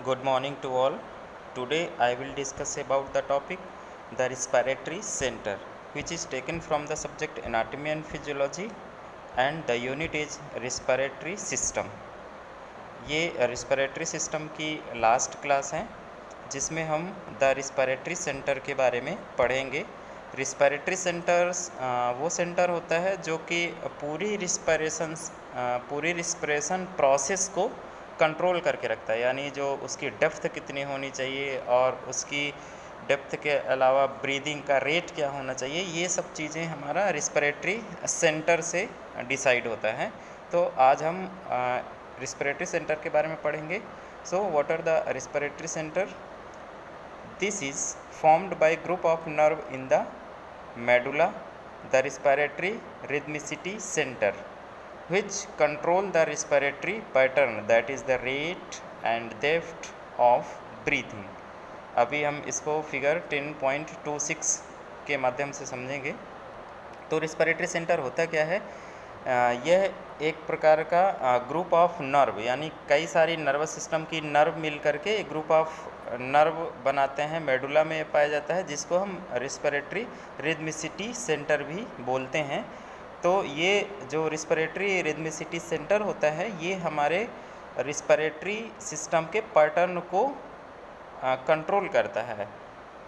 Good morning to all. Today I will discuss about the topic the respiratory center, which is taken from the subject anatomy and physiology, and the unit is respiratory system. ये respiratory system की last class है जिसमें हम the respiratory centre के बारे में पढ़ेंगे। Respiratory centres वो सेंटर होता है जो कि पूरी रिस्पिरेशन प्रोसेस को कंट्रोल करके रखता है, यानी जो उसकी डेप्थ कितनी होनी चाहिए और उसकी डेप्थ के अलावा ब्रीदिंग का रेट क्या होना चाहिए, ये सब चीज़ें हमारा रिस्पिरेटरी सेंटर से डिसाइड होता है। तो आज हम रिस्पिरेटरी सेंटर के बारे में पढ़ेंगे। So what are the respiratory centre? This is formed by group of nerve in the medulla, the respiratory rhythmicity center, which control the respiratory pattern, that is the rate and depth of breathing. अभी हम इसको figure 10.26 के माध्यम से समझेंगे। तो respiratory centre होता क्या है? यह एक प्रकार का ग्रुप ऑफ नर्व, यानी कई सारी नर्वस सिस्टम की नर्व मिल करके एक ग्रुप ऑफ नर्व बनाते हैं, मेडुला में पाया जाता है, जिसको हम रिस्पिरेटरी रिदमिसिटी सेंटर भी बोलते हैं। तो ये जो रिस्पिरेटरी रिदमिसिटी सेंटर होता है ये हमारे रिस्पिरेटरी सिस्टम के पैटर्न को कंट्रोल करता है।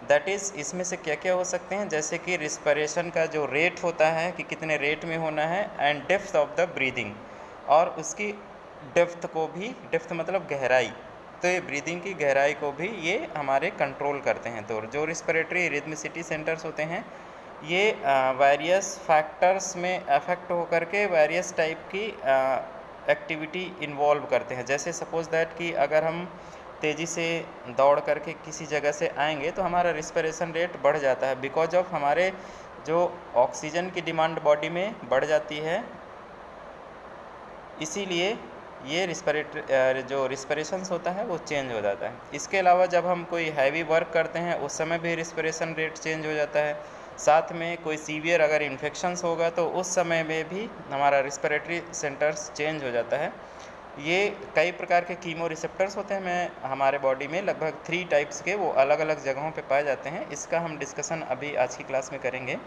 दैट इज़ इसमें से क्या क्या हो सकते हैं, जैसे कि रिस्पिरेशन का जो रेट होता है कि कितने रेट में होना है, and depth of the breathing, और उसकी डेप्थ को भी, डेप्थ मतलब गहराई, तो ये ब्रीदिंग की गहराई को भी ये हमारे कंट्रोल करते हैं। तो जो रिस्पिरेटरी रिदमिसिटी सेंटर्स होते हैं ये वेरियस फैक्टर्स में अफेक्ट होकर के वेरियस टाइप की एक्टिविटी इन्वॉल्व करते हैं। जैसे सपोज दैट कि अगर हम तेज़ी से दौड़ करके किसी जगह से आएंगे तो हमारा रिस्पिरेशन रेट बढ़ जाता है, बिकॉज ऑफ हमारे जो ऑक्सीजन की डिमांड बॉडी में बढ़ जाती है, इसीलिए ये जो रिस्पिरेशंस होता है वो चेंज हो जाता है। इसके अलावा जब हम कोई हैवी वर्क करते हैं उस समय भी रिस्पिरेशन रेट चेंज हो जाता है। साथ में कोई सीवियर अगर इन्फेक्शंस होगा तो उस समय में भी हमारा रिस्पिरेटरी सेंटर्स चेंज हो जाता है। ये कई प्रकार के कीमो रिसेप्टर्स होते हैं हमारे बॉडी में, लगभग 3 टाइप्स के, वो अलग अलग जगहों पे पाए जाते हैं। इसका हम डिस्कशन अभी आज की क्लास में करेंगे।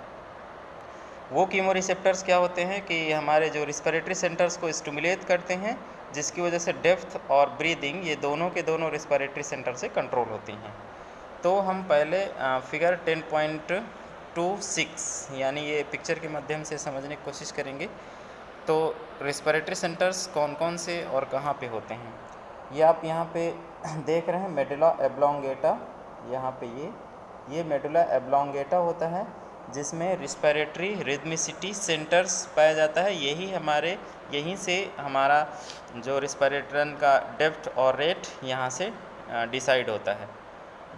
वो कीमो रिसेप्टर्स क्या होते हैं कि हमारे जो रिस्पिरेटरी सेंटर्स को स्टिमुलेट करते हैं, जिसकी वजह से डेप्थ और ब्रीदिंग ये दोनों के दोनों रिस्पिरेटरी सेंटर से कंट्रोल होती हैं। तो हम पहले फिगर 10.26 यानी ये पिक्चर के माध्यम से समझने की कोशिश करेंगे। तो रिस्पिरेटरी सेंटर्स कौन कौन से और कहाँ पे होते हैं, ये आप यहाँ पे देख रहे हैं। मेडुला एब्लोंगेटा, यहाँ पे ये मेडुला एब्लोंगेटा होता है जिसमें रिस्पिरेटरी रिदमिसिटी सेंटर्स पाया जाता है। यहीं से हमारा जो रिस्पिरेटरन का डेप्थ और रेट यहाँ से डिसाइड होता है।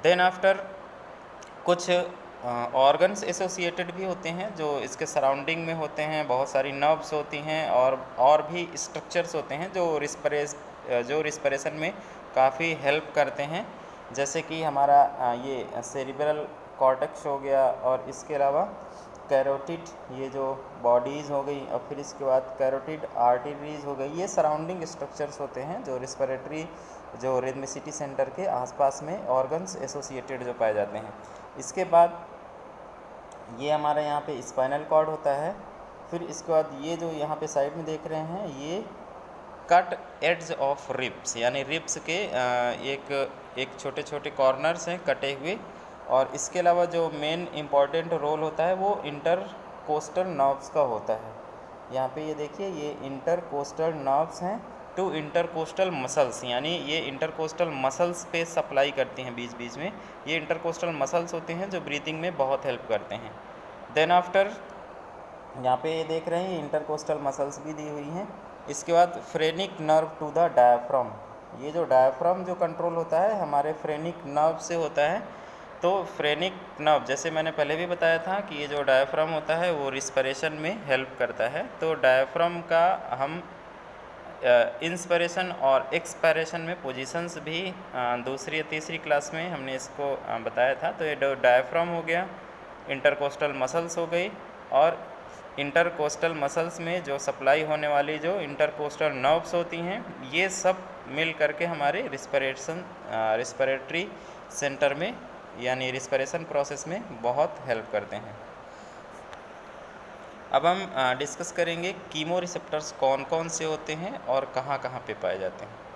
देन आफ्टर कुछ ऑर्गन्स एसोसिएटेड भी होते हैं जो इसके सराउंडिंग में होते हैं, बहुत सारी नर्व्स होती हैं और भी स्ट्रक्चर्स होते हैं जो रिस्पिरेशन में काफ़ी हेल्प करते हैं, जैसे कि हमारा ये सेरिब्रल कॉर्टेक्स हो गया, और इसके अलावा कैरोटिड, ये जो बॉडीज़ हो गई, और फिर इसके बाद कैरोटिड आर्टरीज हो गई। ये सराउंडिंग स्ट्रक्चर्स होते हैं जो रिस्पिरेटरी जो रिदमिसिटी सेंटर के आसपास में ऑर्गन्स एसोसिएटेड जो पाए जाते हैं। इसके बाद ये हमारे यहाँ पे स्पाइनल कॉर्ड होता है। फिर इसके बाद ये जो यहाँ पे साइड में देख रहे हैं ये कट एड्स ऑफ रिब्स, यानी रिब्स के एक छोटे छोटे कॉर्नर्स हैं कटे हुए। और इसके अलावा जो मेन इम्पॉर्टेंट रोल होता है वो इंटरकोस्टल नर्व्स का होता है। यहाँ पे ये देखिए, ये इंटरकोस्टल नर्व्स हैं टू इंटरकोस्टल मसल्स, यानी ये इंटरकोस्टल मसल्स पे सप्लाई करती हैं बीच बीच में। ये इंटरकोस्टल मसल्स होते हैं जो ब्रीदिंग में बहुत हेल्प करते हैं। देन आफ्टर यहाँ पे ये देख रहे हैं इंटरकोस्टल मसल्स भी दी हुई हैं। इसके बाद phrenic nerve to the diaphragm, ये जो डायफ्राम जो कंट्रोल होता है हमारे फ्रेनिक नर्व से होता है। तो फ्रेनिक नर्व, जैसे मैंने पहले भी बताया था कि ये जो डायफ्राम होता है वो रिस्पिरेशन में हेल्प करता है। तो डायफ्राम का हम इंस्पिरेशन और एक्सपायरेशन में पोजीशंस भी दूसरी या तीसरी क्लास में हमने इसको बताया था। तो ये डायफ्राम हो गया, इंटरकोस्टल मसल्स हो गई, और इंटरकोस्टल मसल्स में जो सप्लाई होने वाली जो इंटरकोस्टल नर्व्स होती हैं, ये सब मिल करके हमारे रिस्पिरेटरी सेंटर में यानी रिस्पिरेशन प्रोसेस में बहुत हेल्प करते हैं। अब हम डिस्कस करेंगे कीमो रिसेप्टर्स कौन कौन से होते हैं और कहाँ कहाँ पे पाए जाते हैं।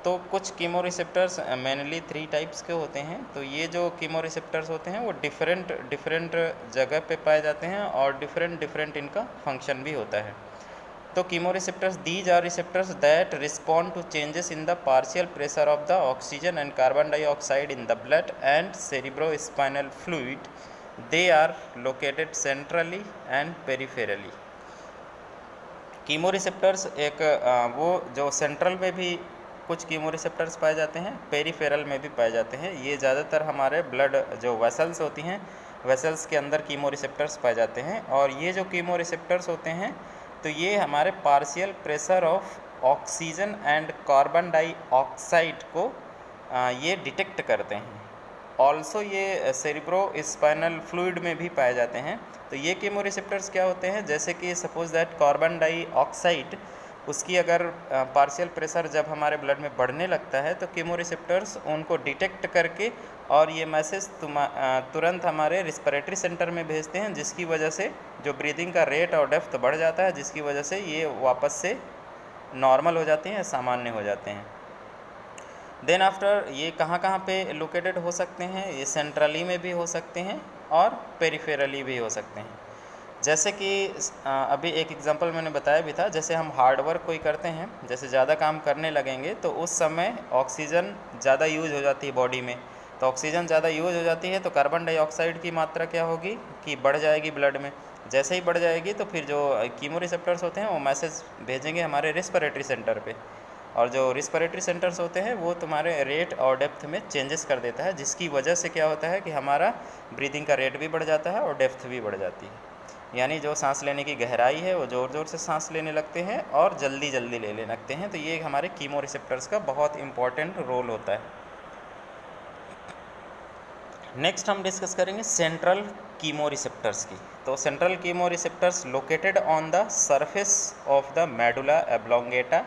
तो कुछ कीमो रिसेप्टर्स मेनली 3 टाइप्स के होते हैं। तो ये जो कीमो रिसेप्टर्स होते हैं वो डिफरेंट जगह पे पाए जाते हैं और डिफरेंट इनका फंक्शन भी होता है। तो chemo receptors these are receptors that respond to changes in the partial pressure of the oxygen and carbon dioxide in the blood and cerebrospinal fluid. They are located centrally and peripherally. Chemo receptors एक वो जो central में भी कुछ chemo receptors पाए जाते हैं, peripheral में भी पाए जाते हैं। ये ज़्यादातर हमारे ब्लड जो वेसल्स होती हैं, वेसल्स के अंदर कीमो रिसेप्टर्स पाए जाते हैं। और ये जो कीमो रिसेप्टर्स होते हैं तो ये हमारे partial pressure of oxygen and carbon dioxide को ये डिटेक्ट करते हैं। ऑल्सो ये सेरिब्रोस्पाइनल फ्लूइड में भी पाए जाते हैं। तो ये कीमो रिसेप्टर्स क्या होते हैं, जैसे कि सपोज दैट कार्बन डाइऑक्साइड उसकी अगर पार्शियल प्रेशर जब हमारे ब्लड में बढ़ने लगता है तो कीमो रिसेप्टर्स उनको डिटेक्ट करके और ये मैसेज तुरंत हमारे रिस्पिरेटरी सेंटर में भेजते हैं, जिसकी वजह से जो ब्रीदिंग का रेट और डेप्थ बढ़ जाता है, जिसकी वजह से ये वापस से नॉर्मल हो जाते हैं, सामान्य हो जाते हैं। देन आफ्टर ये कहाँ कहाँ पे लोकेटेड हो सकते हैं, ये सेंट्रली में भी हो सकते हैं और पेरिफेरली भी हो सकते हैं। जैसे कि अभी एक एग्जांपल मैंने बताया भी था, जैसे हम हार्ड वर्क कोई करते हैं, जैसे ज़्यादा काम करने लगेंगे तो उस समय ऑक्सीजन ज़्यादा यूज हो जाती है बॉडी में। तो ऑक्सीजन ज़्यादा यूज हो जाती है तो कार्बन डाइऑक्साइड की मात्रा क्या होगी कि बढ़ जाएगी ब्लड में। जैसे ही बढ़ जाएगी तो फिर जो कीमो रिसेप्टर्स होते हैं वो मैसेज भेजेंगे हमारे रिस्पिरेटरी सेंटर पे, और जो रिस्पिरेटरी सेंटर्स होते हैं वो तुम्हारे रेट और डेप्थ में चेंजेस कर देता है, जिसकी वजह से क्या होता है कि हमारा ब्रीदिंग का रेट भी बढ़ जाता है और डेप्थ भी बढ़ जाती है। यानी जो सांस लेने की गहराई है वो ज़ोर ज़ोर से सांस लेने लगते हैं और जल्दी जल्दी लेने लगते हैं। तो ये हमारे कीमो रिसेप्टर्स का बहुत इंपॉर्टेंट रोल होता है। नेक्स्ट हम डिस्कस करेंगे सेंट्रल कीमो रिसेप्टर्स की। तो central chemo receptors located on the surface of the medulla oblongata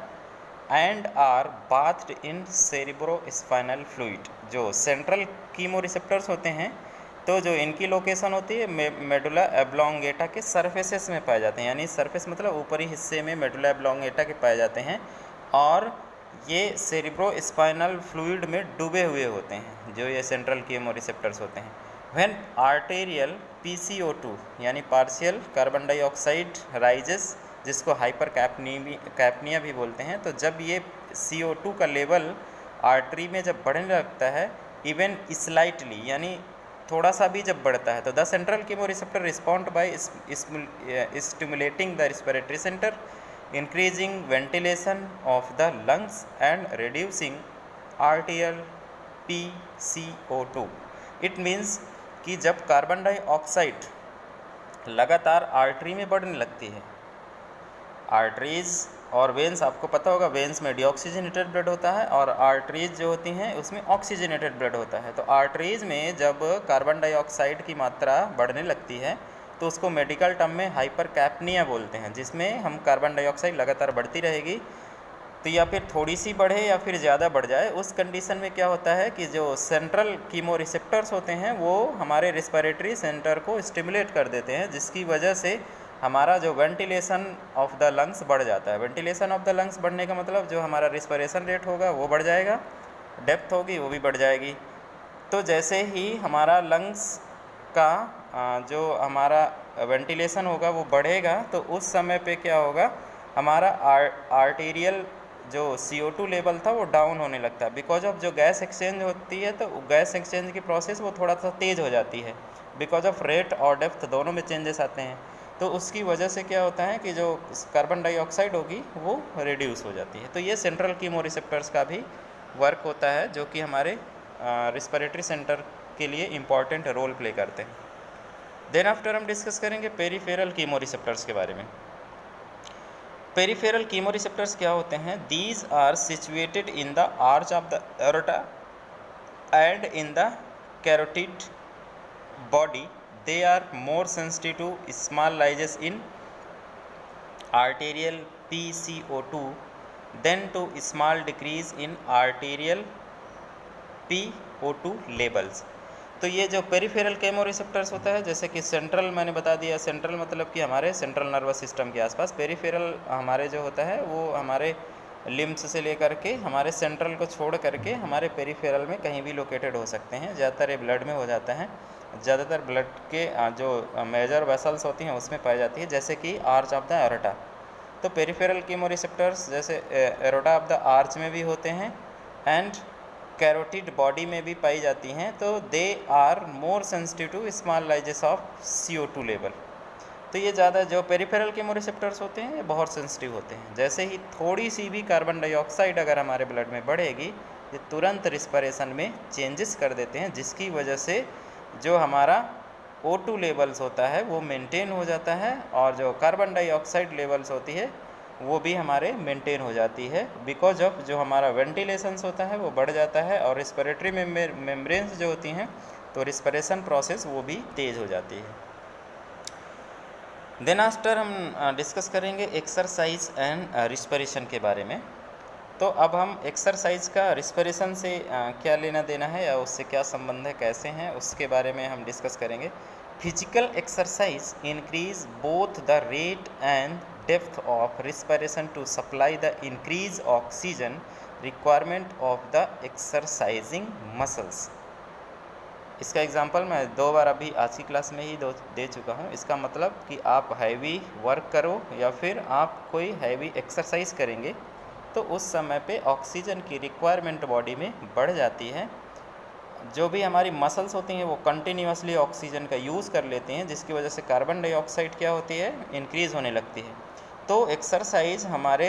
and are bathed in cerebrospinal fluid. जो सेंट्रल कीमो रिसेप्टर्स होते हैं तो जो इनकी लोकेशन होती है मेडुला एब्लोंगेटा के सरफेसेस में पाए जाते हैं, यानी सरफेस मतलब ऊपरी हिस्से में मेडुला एब्लोंगेटा के पाए जाते हैं, और ये सेरिब्रोस्पाइनल फ्लूइड में डूबे हुए होते हैं जो ये सेंट्रल कीमो रिसेप्टर्स होते हैं। व्हेन आर्टेरियल PCO2 यानी पार्शियल कार्बन डाइऑक्साइड राइजेस, जिसको हाइपर कैप्निया भी बोलते हैं, तो जब ये CO2 का लेवल आर्टरी में जब बढ़ने लगता है, इवन स्लाइटली यानी थोड़ा सा भी जब बढ़ता है, तो the central chemo receptor respond by stimulating the respiratory centre, increasing ventilation of the lungs and reducing arterial PCO2। It means कि जब कार्बन डाइऑक्साइड लगातार आर्टरी में बढ़ने लगती है, आर्टरीज और वेंस, आपको पता होगा वेंस में डीऑक्सीजनेटेड ब्लड होता है और आर्टरीज जो होती हैं उसमें ऑक्सीजनेटेड ब्लड होता है। तो आर्टरीज में जब कार्बन डाइऑक्साइड की मात्रा बढ़ने लगती है तो उसको मेडिकल टर्म में हाइपर कैप्निया बोलते हैं, जिसमें हम कार्बन डाइऑक्साइड लगातार बढ़ती रहेगी, तो या फिर थोड़ी सी बढ़े या फिर ज़्यादा बढ़ जाए, उस कंडीशन में क्या होता है कि जो सेंट्रल कीमो रिसेप्टर्स होते हैं वो हमारे रिस्पिरेटरी सेंटर को स्टिमुलेट कर देते हैं, जिसकी वजह से हमारा जो वेंटिलेशन ऑफ द लंग्स बढ़ जाता है। वेंटिलेशन ऑफ द लंग्स बढ़ने का मतलब जो हमारा रिस्पिरेशन रेट होगा वो बढ़ जाएगा, डेप्थ होगी वो भी बढ़ जाएगी। तो जैसे ही हमारा लंग्स का जो हमारा वेंटिलेशन होगा वो बढ़ेगा, तो उस समय पे क्या होगा, हमारा आर्टेरियल जो CO2 लेवल था वो डाउन होने लगता है। बिकॉज ऑफ जो गैस एक्सचेंज होती है तो गैस एक्सचेंज की प्रोसेस वो थोड़ा सा तेज़ हो जाती है, बिकॉज ऑफ रेट और डेप्थ दोनों में चेंजेस आते हैं। तो उसकी वजह से क्या होता है कि जो कार्बन डाइऑक्साइड होगी वो रिड्यूस हो जाती है। तो ये सेंट्रल कीमो रिसेप्टर्स का भी वर्क होता है, जो कि हमारे रिस्पिरेटरी सेंटर के लिए इम्पॉर्टेंट रोल प्ले करते हैं। देन आफ्टर हम डिस्कस करेंगे पेरिफेरल कीमो रिसेप्टर्स के बारे में। पेरिफेरल कीमो रिसेप्टर्स क्या होते हैं? These are situated in the arch of the aorta and in the carotid body. They are more sensitive to small rises in arterial PCO2 then to small decrease in arterial PO2 levels। तो ये जो peripheral chemoreceptors होता है, जैसे कि central मैंने बता दिया, सेंट्रल मतलब कि हमारे सेंट्रल नर्वस सिस्टम के आसपास, पेरिफेरल हमारे जो होता है वो हमारे लिम्स से लेकर के हमारे सेंट्रल को छोड़ करके हमारे पेरिफेरल में कहीं भी लोकेटेड हो सकते हैं। ज़्यादातर ये ब्लड में हो जाता है, ज़्यादातर ब्लड के जो मेजर वेसल्स होती हैं उसमें पाई जाती है, जैसे कि आर्च ऑफ द एरोटा। तो पेरिफेरल केमोरिसेप्टर्स जैसे एरोटा ऑफ द आर्च में भी होते हैं एंड कैरोटिड बॉडी में भी पाई जाती हैं। तो they are more sensitive to small rises of CO2 level. तो ये ज़्यादा जो पेरिफेरल केमोरिसेप्टर्स होते हैं ये बहुत सेंसिटिव होते हैं। जैसे ही थोड़ी सी भी कार्बन डाइऑक्साइड अगर हमारे ब्लड में बढ़ेगी, ये तुरंत रिस्पिरेशन में चेंजेस कर देते हैं, जिसकी वजह से जो हमारा O2 लेवल्स होता है वो मेंटेन हो जाता है और जो कार्बन डाइऑक्साइड लेवल्स होती है वो भी हमारे मेंटेन हो जाती है, बिकॉज ऑफ जो हमारा वेंटिलेशंस होता है वो बढ़ जाता है और रिस्पिरेटरी मेम्ब्रेन्स जो होती हैं तो रिस्पिरेशन प्रोसेस वो भी तेज़ हो जाती है। देन आफ्टर हम डिस्कस करेंगे एक्सरसाइज एंड रिस्पिरेशन के बारे में। तो अब हम एक्सरसाइज का रिस्पिरेशन से क्या लेना देना है या उससे क्या संबंध है, कैसे हैं, उसके बारे में हम डिस्कस करेंगे। Physical exercise increase both the rate and depth of respiration to supply the increase oxygen requirement of the exercising muscles. इसका एग्जांपल मैं 2 बार अभी आज की क्लास में ही दे चुका हूँ। इसका मतलब कि आप हैवी वर्क करो या फिर आप कोई हैवी एक्सरसाइज करेंगे तो उस समय पे ऑक्सीजन की रिक्वायरमेंट बॉडी में बढ़ जाती है। जो भी हमारी मसल्स होती हैं वो कंटिन्यूसली ऑक्सीजन का यूज़ कर लेती हैं, जिसकी वजह से कार्बन डाइऑक्साइड क्या होती है, इंक्रीज़ होने लगती है। तो एक्सरसाइज हमारे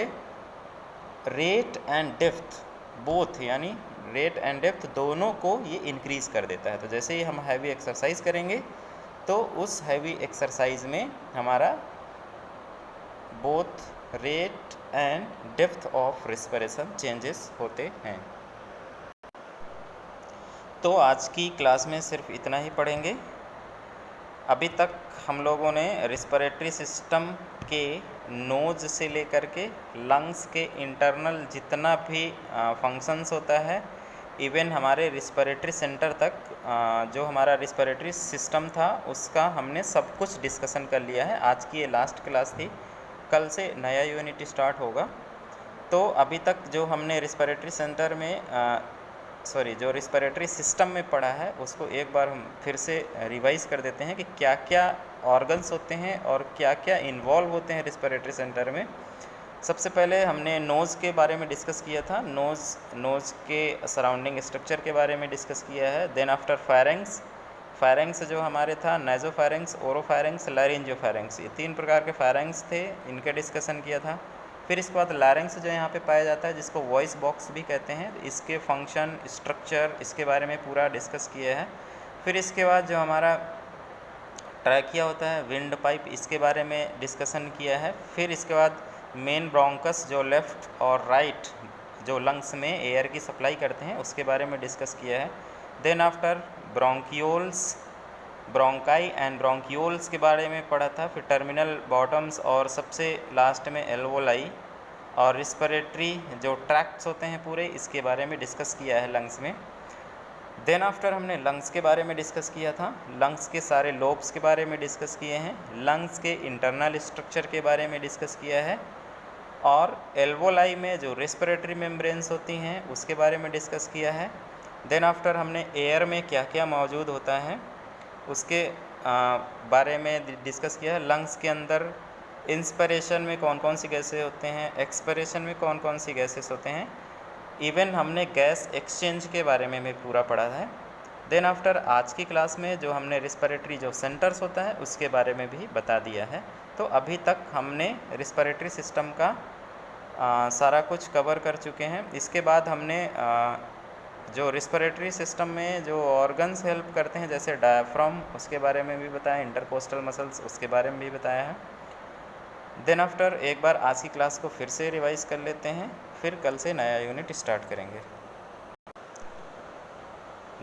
रेट एंड डेप्थ बोथ, यानी रेट एंड डेप्थ दोनों को ये इंक्रीज़ कर देता है। तो जैसे ही हम हैवी एक्सरसाइज करेंगे तो उस हैवी एक्सरसाइज में हमारा both rate and depth of respiration changes होते हैं। तो आज की क्लास में सिर्फ इतना ही पढ़ेंगे। अभी तक हम लोगों ने रिस्पिरेटरी सिस्टम के नोज से लेकर के लंग्स के इंटरनल जितना भी फंक्शंस होता है, इवन हमारे रिस्पिरेटरी सेंटर तक जो हमारा रिस्पिरेटरी सिस्टम था उसका हमने सब कुछ डिस्कशन कर लिया है। आज की ये लास्ट क्लास थी, कल से नया यूनिट स्टार्ट होगा। तो अभी तक जो हमने रिस्पिरेटरी सेंटर में जो रिस्पिरेटरी सिस्टम में पढ़ा है उसको एक बार हम फिर से रिवाइज़ कर देते हैं कि क्या क्या ऑर्गन्स होते हैं और क्या क्या इन्वॉल्व होते हैं रिस्पिरेटरी सेंटर में। सबसे पहले हमने नोज़ के बारे में डिस्कस किया था, नोज़ के सराउंडिंग स्ट्रक्चर के बारे में डिस्कस किया है। देन आफ्टर फायरेंग्स जो हमारे था, नाइजोफायरेंग्स, ओरोफायरेंग्स, लैरिंजियोफायरेंग्स, ये 3 प्रकार के फायरेंग्स थे, इनका डिस्कशन किया था। फिर इसके बाद लैरिंग्स जो यहाँ पे पाया जाता है, जिसको वॉइस बॉक्स भी कहते हैं, इसके फंक्शन, स्ट्रक्चर, इसके बारे में पूरा डिस्कस किया है। फिर इसके बाद जो हमारा ट्रैकिया होता है, विंड पाइप, इसके बारे में डिस्कशन किया है। फिर इसके बाद मेन ब्रोंकस जो लेफ़्ट और राइट जो लंग्स में एयर की सप्लाई करते हैं उसके बारे में डिस्कस किया है। Then after bronchioles, bronchi and bronchioles के बारे में पढ़ा था। फिर टर्मिनल बॉटम्स और सबसे लास्ट में एल्वोलाई और रिस्पिरेटरी जो ट्रैक्ट्स होते हैं पूरे, इसके बारे में डिस्कस किया है लंग्स में। देन आफ्टर हमने लंग्स के बारे में डिस्कस किया था, लंग्स के सारे लोब्स के बारे में डिस्कस किए हैं, लंग्स के इंटरनल स्ट्रक्चर के बारे में डिस्कस किया है और एल्वोलाई में जो रेस्पिरेटरी मेम्ब्रेन्स होती हैं उसके बारे में डिस्कस किया है। देन आफ्टर हमने एयर में क्या क्या मौजूद होता है उसके बारे में डिस्कस किया है। लंग्स के अंदर इंस्पिरेशन में कौन कौन सी गैसें होते हैं, एक्सपिरेशन में कौन कौन सी गैसेस होते हैं, इवन हमने गैस एक्सचेंज के बारे में भी पूरा पढ़ा है। देन आफ्टर आज की क्लास में जो हमने रिस्पिरेटरी जो सेंटर्स होता है उसके बारे में भी बता दिया है। तो अभी तक हमने रिस्पिरेटरी सिस्टम का सारा कुछ कवर कर चुके हैं। इसके बाद हमने जो रिस्पिरेटरी सिस्टम में जो ऑर्गन्स हेल्प करते हैं, जैसे डायफ्राम, उसके बारे में भी बताया, इंटरकोस्टल मसल्स, उसके बारे में भी बताया है। देन आफ्टर एक बार आज की क्लास को फिर से रिवाइज़ कर लेते हैं, फिर कल से नया यूनिट स्टार्ट करेंगे।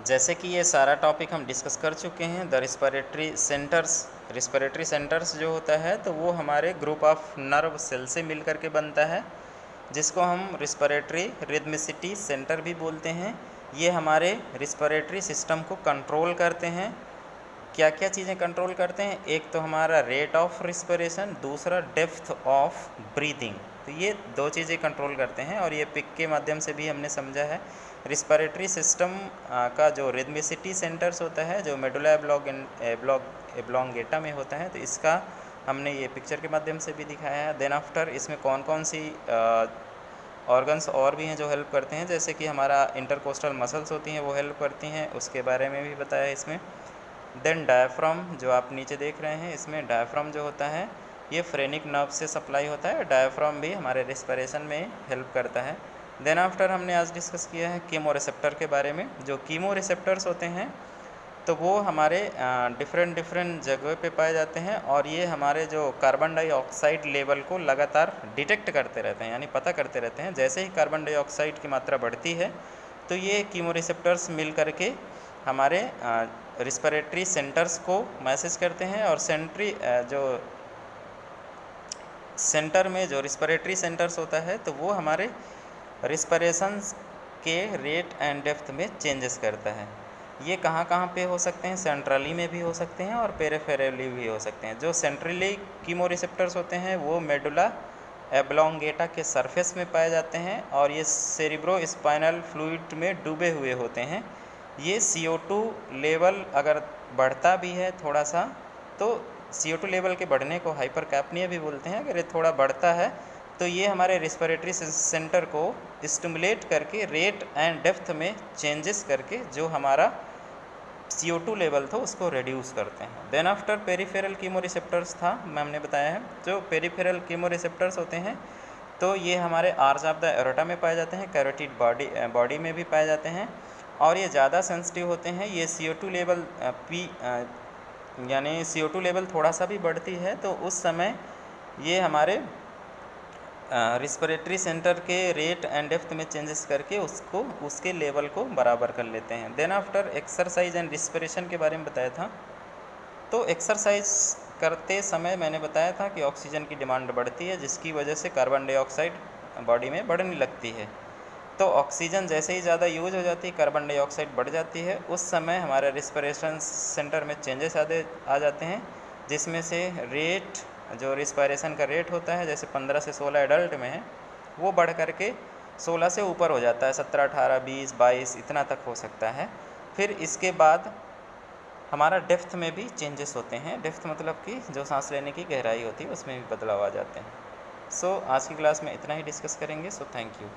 जैसे कि ये सारा टॉपिक हम डिस्कस कर चुके हैं। द रिस्पिरेटरी सेंटर्स जो होता है तो वो हमारे ग्रुप ऑफ नर्व सेल से मिल कर के बनता है, जिसको हम रिस्पिरेटरी रिदमिसिटी सेंटर भी बोलते हैं। ये हमारे रिस्पिरेटरी सिस्टम को कंट्रोल करते हैं। क्या क्या चीज़ें कंट्रोल करते हैं? एक तो हमारा रेट ऑफ रिस्पिरेशन, दूसरा डेप्थ ऑफ ब्रीदिंग। तो ये दो चीज़ें कंट्रोल करते हैं और ये पिक के माध्यम से भी हमने समझा है। रिस्पिरेटरी सिस्टम का जो रिदमिसिटी सेंटर्स होता है, जो मेडुला एब्लोंगेटा में होता है, तो इसका हमने ये पिक्चर के माध्यम से भी दिखाया है। देन आफ्टर इसमें कौन कौन सी ऑर्गन्स और भी हैं जो हेल्प करते हैं, जैसे कि हमारा इंटरकोस्टल मसल्स होती हैं वो हेल्प करती हैं, उसके बारे में भी बताया है इसमें। देन डायफ्राम जो आप नीचे देख रहे हैं, इसमें डायफ्राम जो होता है ये फ्रेनिक नर्व से सप्लाई होता है। डायफ्राम भी हमारे रिस्पिरेशन में हेल्प करता है। देन आफ्टर हमने आज डिस्कस किया है कीमो रिसेप्टर के बारे में। जो कीमो रिसेप्टर्स होते हैं तो वो हमारे डिफरेंट जगह पे पाए जाते हैं और ये हमारे जो कार्बन डाइऑक्साइड लेवल को लगातार डिटेक्ट करते रहते हैं, यानी पता करते रहते हैं। जैसे ही कार्बन डाइऑक्साइड की मात्रा बढ़ती है तो ये कीमो रिसेप्टर्स मिल करके हमारे रिस्पिरेटरी सेंटर्स को मैसेज करते हैं और सेंटर में जो रिस्पिरेटरी सेंटर्स होता है तो वो हमारे रिस्पिरेशन के रेट एंड डेप्थ में चेंजेस करता है। ये कहाँ कहाँ पे हो सकते हैं? सेंट्रली में भी हो सकते हैं और पेरिफेरली भी हो सकते हैं। जो सेंट्रली कीमो रिसेप्टर्स होते हैं वो मेडुला एब्लोंगेटा के सरफेस में पाए जाते हैं और ये सेरिब्रो स्पाइनल फ्लूइड में डूबे हुए होते हैं। ये CO2 लेवल अगर बढ़ता भी है थोड़ा सा, तो CO2 लेवल के बढ़ने को हाइपरकैप्निया भी बोलते हैं। अगर ये थोड़ा बढ़ता है तो ये हमारे रिस्पिरेटरी सेंटर को स्टिमुलेट करके रेट एंड डेप्थ में चेंजेस करके जो हमारा CO2 लेवल था उसको रिड्यूस करते हैं। Then after peripheral chemo receptors था, हमने बताया है। जो पेरिफेरल कीमो रिसेप्टर्स होते हैं तो ये हमारे आर्च ऑफ द एरोटा में पाए जाते हैं, कैरोटिड बॉडी में भी पाए जाते हैं और ये ज़्यादा सेंसिटिव होते हैं। ये CO2 लेवल यानी CO2 लेवल थोड़ा सा भी बढ़ती है तो उस समय ये हमारे रिस्पिरेटरी सेंटर के रेट एंड डेप्थ में चेंजेस करके उसके लेवल को बराबर कर लेते हैं। Then after exercise and respiration के बारे में बताया था। तो एक्सरसाइज करते समय मैंने बताया था कि ऑक्सीजन की डिमांड बढ़ती है, जिसकी वजह से कार्बन डाइऑक्साइड बॉडी में बढ़ने लगती है। तो ऑक्सीजन जैसे ही ज़्यादा यूज हो जाती है, कार्बन डाइऑक्साइड बढ़ जाती है, उस समय हमारे रिस्पिरेशन सेंटर में चेंजेस आ जाते हैं, जिसमें से रेट जो रिस्पिरेशन का रेट होता है, जैसे 15 से 16 एडल्ट में है, वो बढ़ करके 16 से ऊपर हो जाता है, 17, 18, 20, 22 इतना तक हो सकता है। फिर इसके बाद हमारा डेप्थ में भी चेंजेस होते हैं। डेप्थ मतलब कि जो सांस लेने की गहराई होती है उसमें भी बदलाव आ जाते हैं। सो आज की क्लास में इतना ही डिस्कस करेंगे। So thank you.